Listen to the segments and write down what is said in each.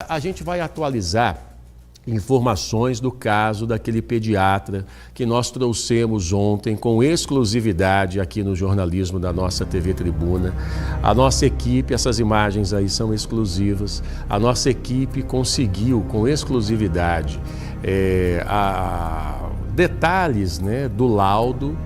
A gente vai atualizar informações do caso daquele pediatra que nós trouxemos ontem com exclusividade aqui no jornalismo da nossa TV Tribuna. A nossa equipe, essas imagens aí são exclusivas, a nossa equipe conseguiu com exclusividade detalhes, né, do laudo,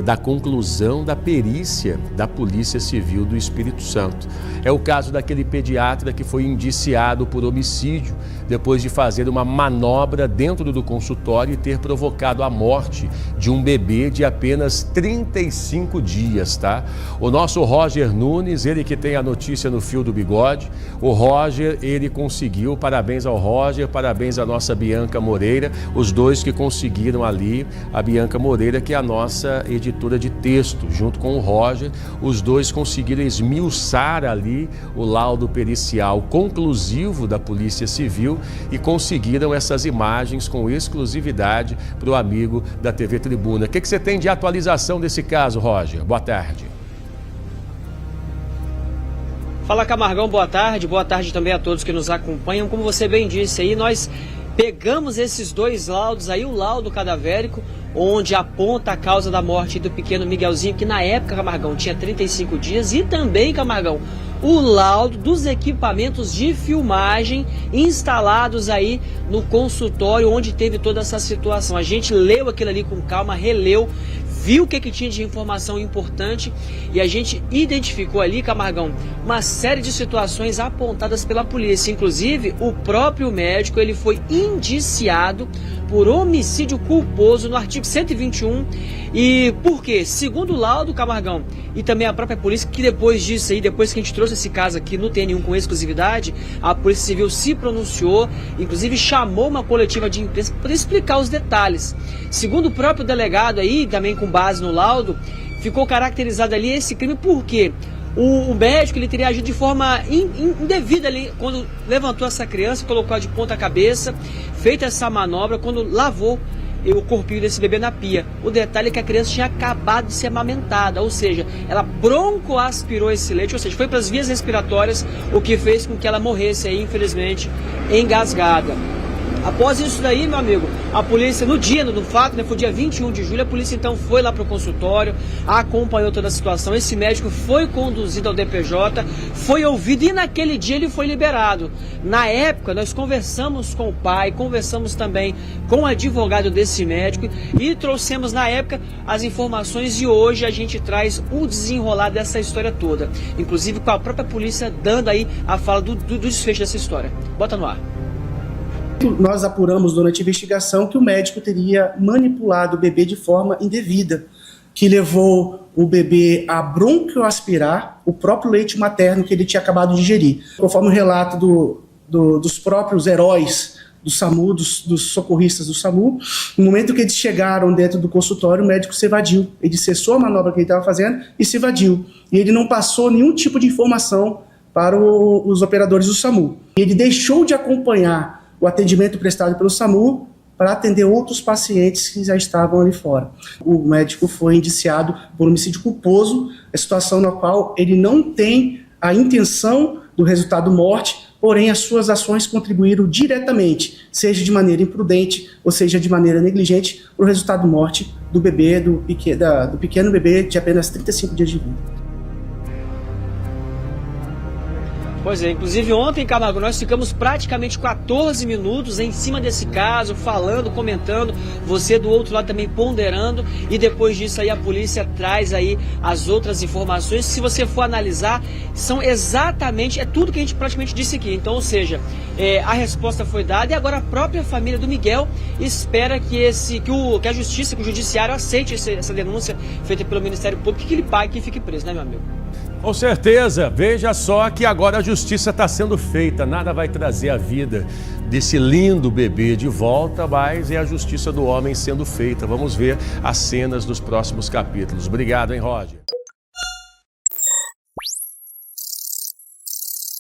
da conclusão da perícia da Polícia Civil do Espírito Santo. É o caso daquele pediatra que foi indiciado por homicídio depois de fazer uma manobra dentro do consultório e ter provocado a morte de um bebê de apenas 35 dias, tá? O nosso Roger Nunes, ele que tem a notícia no fio do bigode, o Roger, ele conseguiu, parabéns ao Roger, parabéns à nossa Bianca Moreira, os dois que conseguiram ali, a Bianca Moreira, que é a nossa editora de texto, junto com o Roger, os dois conseguiram esmiuçar ali o laudo pericial conclusivo da Polícia Civil e conseguiram essas imagens com exclusividade para o amigo da TV Tribuna. O que você tem de atualização desse caso, Roger? Boa tarde. Fala, Camargão, boa tarde também a todos que nos acompanham. Como você bem disse aí, nós pegamos esses dois laudos aí, o laudo cadavérico, onde aponta a causa da morte do pequeno Miguelzinho, que na época, Camargão, tinha 35 dias, e também, Camargão, o laudo dos equipamentos de filmagem instalados aí no consultório onde teve toda essa situação. A gente leu aquilo ali com calma, releu, viu o que tinha de informação importante e a gente identificou ali, Camargão, uma série de situações apontadas pela polícia. Inclusive, o próprio médico, ele foi indiciado por homicídio culposo no artigo 121. E por quê? Segundo o laudo, Camargão, e também a própria polícia, que depois disso aí, depois que a gente trouxe esse caso aqui no TN1 com exclusividade, a Polícia Civil se pronunciou, inclusive chamou uma coletiva de imprensa para explicar os detalhes. Segundo o próprio delegado aí, também com base no laudo, ficou caracterizado ali esse crime porque o médico, ele teria agido de forma indevida ali, quando levantou essa criança, colocou de ponta cabeça, feita essa manobra, quando lavou o corpinho desse bebê na pia. O detalhe é que a criança tinha acabado de ser amamentada, ou seja, ela broncoaspirou esse leite, ou seja, foi para as vias respiratórias, o que fez com que ela morresse aí, infelizmente, engasgada. Após isso daí, meu amigo, a polícia, no fato, né, foi dia 21 de julho, a polícia então foi lá para o consultório, acompanhou toda a situação, esse médico foi conduzido ao DPJ, foi ouvido e naquele dia ele foi liberado. Na época, nós conversamos com o pai, conversamos também com o advogado desse médico e trouxemos na época as informações e hoje a gente traz o desenrolar dessa história toda, inclusive com a própria polícia dando aí a fala do desfecho dessa história. Bota no ar. Nós apuramos durante a investigação que o médico teria manipulado o bebê de forma indevida, que levou o bebê a broncoaspirar o próprio leite materno que ele tinha acabado de ingerir. Conforme o relato dos próprios heróis do SAMU, dos socorristas do SAMU, no momento que eles chegaram dentro do consultório, o médico se evadiu. Ele cessou a manobra que ele estava fazendo e se evadiu. E ele não passou nenhum tipo de informação para os operadores do SAMU. Ele deixou de acompanhar o atendimento prestado pelo SAMU para atender outros pacientes que já estavam ali fora. O médico foi indiciado por homicídio culposo, a situação na qual ele não tem a intenção do resultado morte, porém as suas ações contribuíram diretamente, seja de maneira imprudente ou seja de maneira negligente, para o resultado morte do bebê, do pequeno bebê de apenas 35 dias de vida. Pois é, inclusive ontem, Camargo, nós ficamos praticamente 14 minutos em cima desse caso, falando, comentando, você do outro lado também ponderando, e depois disso aí a polícia traz aí as outras informações, que se você for analisar, são exatamente, é tudo que a gente praticamente disse aqui. Então, ou seja, a resposta foi dada e agora a própria família do Miguel espera que a justiça, que o judiciário aceite essa denúncia feita pelo Ministério Público, que ele pague e fique preso, né, meu amigo? Com certeza, veja só que agora a justiça está sendo feita, nada vai trazer a vida desse lindo bebê de volta, mas é a justiça do homem sendo feita. Vamos ver as cenas dos próximos capítulos. Obrigado, hein, Roger?